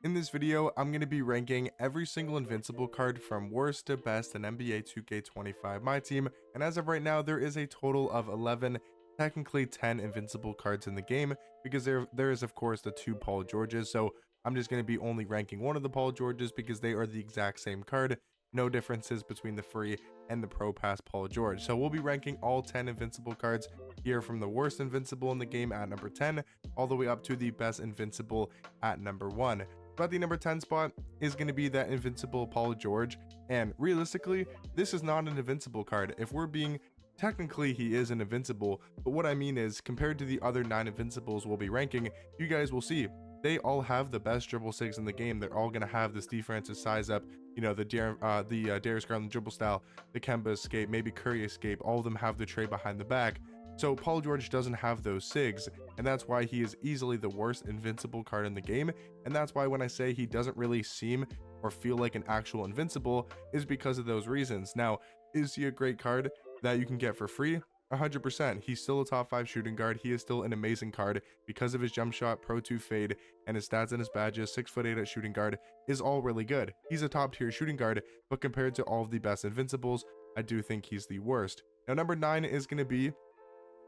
In this video, I'm going to be ranking every single Invincible card from worst to best in NBA 2K25 My Team, and as of right now, there is a total of 11, technically 10 Invincible cards in the game, because there is of course the two Paul Georges, so I'm just going to be only ranking one of the Paul Georges because they are the exact same card, no differences between the free and the Pro Pass Paul George. So we'll be ranking all 10 Invincible cards here from the worst Invincible in the game at number 10, all the way up to the best Invincible at number 1. But the number 10 spot is going to be that Invincible Paul George, and realistically, this is not an Invincible card. If we're being technically, he is an Invincible, but what I mean is, compared to the other 9 Invincibles we'll be ranking, you guys will see they all have the best dribble sigs in the game. They're all going to have the Steve Francis size up, you know, the Darius Garland dribble style, the Kemba escape, maybe Curry escape. All of them have the tray behind the back. So Paul George doesn't have those sigs, and that's why he is easily the worst Invincible card in the game. And that's why when I say he doesn't really seem or feel like an actual Invincible is because of those reasons. Now, is he a great card that you can get for free? 100%. He's still a top 5 shooting guard. He is still an amazing card because of his jump shot, Pro 2 fade, and his stats and his badges. 6'8" at shooting guard is all really good. He's a top tier shooting guard, but compared to all of the best Invincibles, I do think he's the worst. Now, number 9 is going to be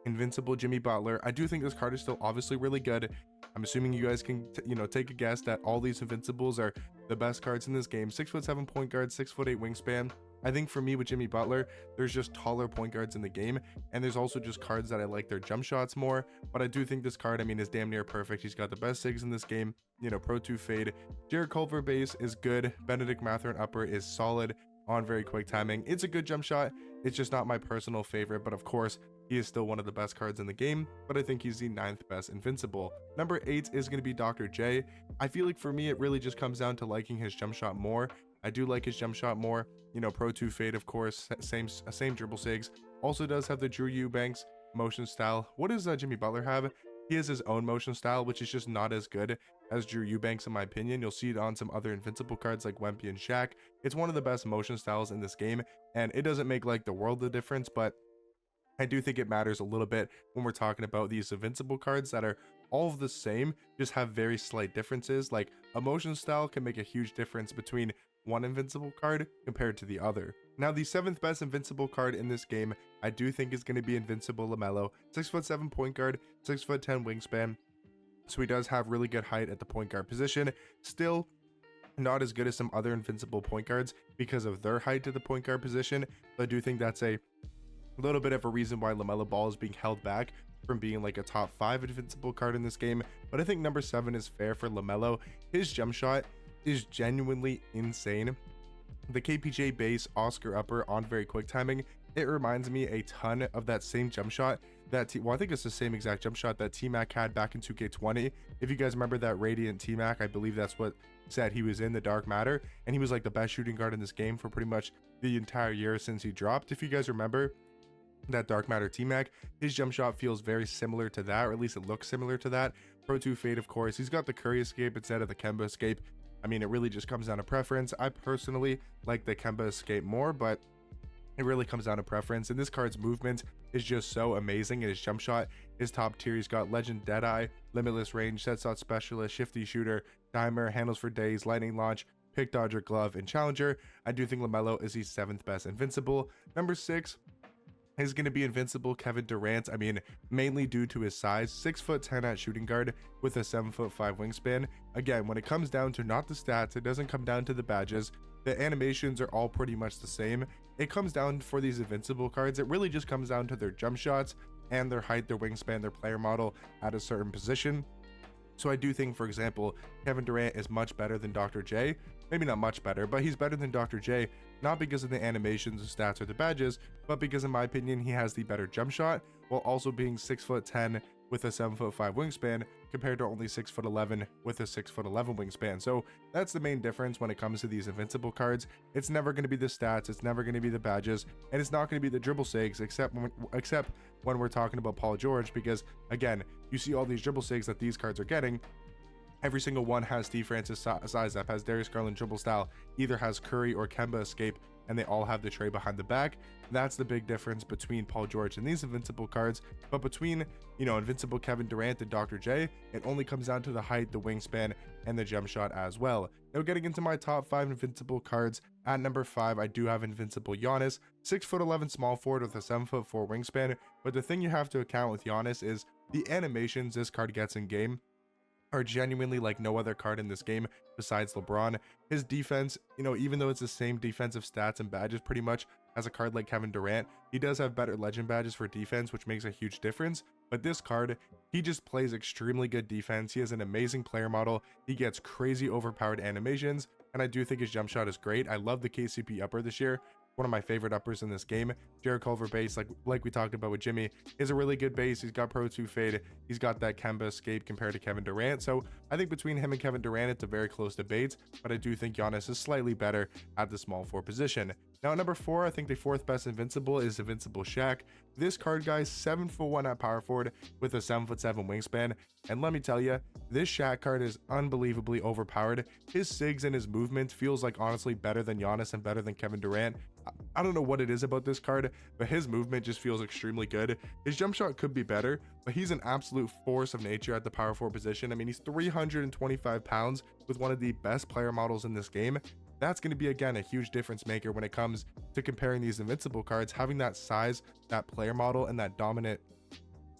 Invincible Jimmy Butler. I do think this card is still obviously really good. I'm assuming you guys can take a guess that all these Invincibles are the best cards in this game. 6'7" point guard, 6'8" wingspan. I think for me with Jimmy Butler, there's just taller point guards in the game, and there's also just cards that I like their jump shots more. But I do think this card, I mean, is damn near perfect. He's got the best sigs in this game, Pro 2 fade. Jared Culver base is good. Benedict Mathurin upper is solid on very quick timing. It's a good jump shot. It's just not my personal favorite, but of course, he is still one of the best cards in the game, but I think he's the 9th best Invincible. Number 8 is going to be Dr. J. I feel like for me, it really just comes down to liking his jump shot more. I do like his jump shot more. Pro 2 fade, of course, same dribble sigs. Also does have the Drew Eubanks motion style. What does Jimmy Butler have? He has his own motion style, which is just not as good as Drew Eubanks in my opinion. You'll see it on some other Invincible cards like Wemby and Shaq. It's one of the best motion styles in this game, and it doesn't make like the world of difference, but I do think it matters a little bit when we're talking about these Invincible cards that are all of the same, just have very slight differences. Like a motion style can make a huge difference between one Invincible card compared to the other. Now, the 7th best Invincible card in this game, I do think is going to be Invincible LaMelo. 6'7" point guard, 6'10" wingspan. So he does have really good height at the point guard position. Still not as good as some other Invincible point guards because of their height at the point guard position. But I do think that's a little bit of a reason why LaMelo Ball is being held back from being like a top 5 Invincible card in this game. But I think number 7 is fair for LaMelo. His jump shot is genuinely insane. The KPJ base Oscar upper on very quick timing, it reminds me a ton of that same jump shot that I think it's the same exact jump shot that T-Mac had back in 2K20. If you guys remember that Radiant T-Mac, I believe that's what said he was in the Dark Matter, and he was like the best shooting guard in this game for pretty much the entire year since he dropped. If you guys remember that Dark Matter T-Mac, his jump shot feels very similar to that, or at least it looks similar to that. Pro 2 fade, of course. He's got the Curry escape instead of the Kemba escape. I mean, it really just comes down to preference. I personally like the Kemba escape more, but it really comes down to preference. And this card's movement is just so amazing, and his jump shot is top tier. He's got Legend Deadeye, Limitless Range, Set Shot Specialist, Shifty Shooter, Dimer, Handles for Days, Lightning Launch, Pick Dodger Glove, and Challenger. I do think LaMelo is the 7th best Invincible. Number 6 is going to be Invincible Kevin Durant. I mean, mainly due to his size, 6'10" at shooting guard with a 7'5" wingspan. Again, when it comes down to not the stats, it doesn't come down to the badges. The animations are all pretty much the same. It comes down for these Invincible cards, it really just comes down to their jump shots and their height, their wingspan, their player model at a certain position. So I do think, for example, Kevin Durant is much better than Dr. J. Maybe not much better, but he's better than Dr. J, not because of the animations, the stats, or the badges, but because in my opinion, he has the better jump shot, while also being 6'10" with a 7'5" wingspan, compared to only 6'11" with a 6'11" wingspan. So that's the main difference when it comes to these Invincible cards. It's never going to be the stats, it's never going to be the badges, and it's not going to be the dribble sigs, except when we're talking about Paul George, because again, you see all these dribble sigs that these cards are getting, Every single one has Steve Francis size up, has Darius Garland dribble style, either has Curry or Kemba escape, and they all have the tray behind the back. That's the big difference between Paul George and these Invincible cards. But between, Invincible Kevin Durant and Dr. J, it only comes down to the height, the wingspan, and the jump shot as well. Now getting into my top 5 Invincible cards, at number 5, I do have Invincible Giannis, 6'11" small forward with a 7'4" wingspan. But the thing you have to account with Giannis is the animations this card gets in game are genuinely like no other card in this game besides LeBron. His defense, even though it's the same defensive stats and badges pretty much as a card like Kevin Durant, he does have better legend badges for defense, which makes a huge difference. But this card, he just plays extremely good defense. He has an amazing player model. He gets crazy overpowered animations, and I do think his jump shot is great. I love the KCP upper this year. One of my favorite uppers in this game. Jared Culver base, like we talked about with Jimmy, is a really good base. He's got Pro 2 fade. He's got that Kemba escape compared to Kevin Durant. So I think between him and Kevin Durant, it's a very close debate, but I do think Giannis is slightly better at the small forward position. Now at number 4, I think the 4th best Invincible is Invincible Shaq. This card, guys, 7'1" at power forward with a 7'7" wingspan. And let me tell you, this Shaq card is unbelievably overpowered. His sigs and his movement feels like honestly better than Giannis and better than Kevin Durant. I don't know what it is about this card, but his movement just feels extremely good. His jump shot could be better, but he's an absolute force of nature at the power forward position. I mean, he's 325 pounds with one of the best player models in this game. That's going to be, again, a huge difference maker when it comes to comparing these Invincible cards. Having that size, that player model, and that dominant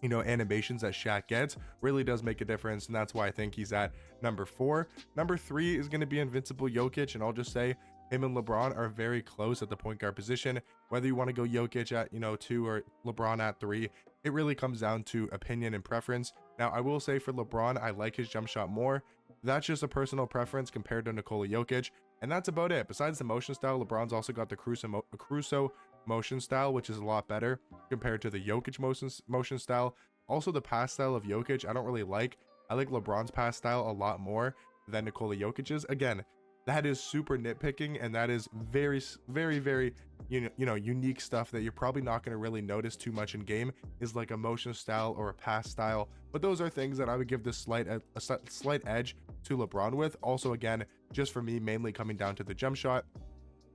animations that Shaq gets really does make a difference, and that's why I think he's at number 4. Number 3 is going to be Invincible Jokic, and I'll just say him and LeBron are very close at the point guard position. Whether you want to go Jokic at 2 or LeBron at 3, it really comes down to opinion and preference. Now I will say for LeBron, I like his jump shot more. That's just a personal preference compared to Nikola Jokic, and that's about it. Besides the motion style, LeBron's also got the Caruso motion style, which is a lot better compared to the Jokic motion style. Also the pass style of Jokic I don't really like. I like LeBron's pass style a lot more than Nikola Jokic's. Again, that is super nitpicking, and that is very, very, very unique stuff that you're probably not going to really notice too much in game, is like a motion style or a pass style. But those are things that I would give this a slight edge to LeBron with. Also, again, just for me, mainly coming down to the jump shot.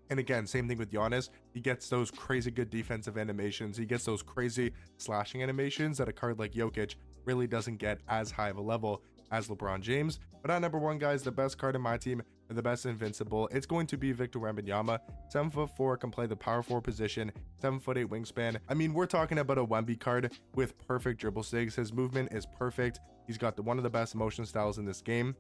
And again, same thing with Giannis. He gets those crazy good defensive animations. He gets those crazy slashing animations that a card like Jokic really doesn't get as high of a level as LeBron James. But at number 1, guys, the best card in my team and the best Invincible, it's going to be Victor Wembanyama. 7'4", can play the power forward position, 7'8" wingspan. I mean, we're talking about a Wemby card with perfect dribble sigs. His movement is perfect. He's got one of the best motion styles in this game.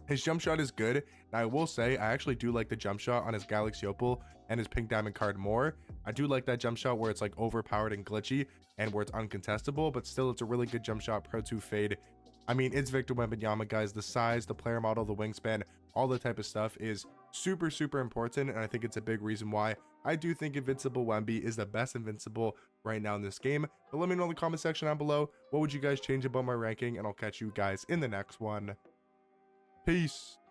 His jump shot is good. Now I will say I actually do like the jump shot on his Galaxy Opal and his Pink Diamond card more. I do like that jump shot where it's like overpowered and glitchy and where it's uncontestable, but still it's a really good jump shot. Pro 2 fade. I mean, it's Victor Wembanyama, guys. The size, the player model, the wingspan, all the type of stuff is super, super important, and I think it's a big reason why I do think Invincible Wemby is the best Invincible right now in this game. But let me know in the comment section down below, what would you guys change about my ranking, and I'll catch you guys in the next one. Peace.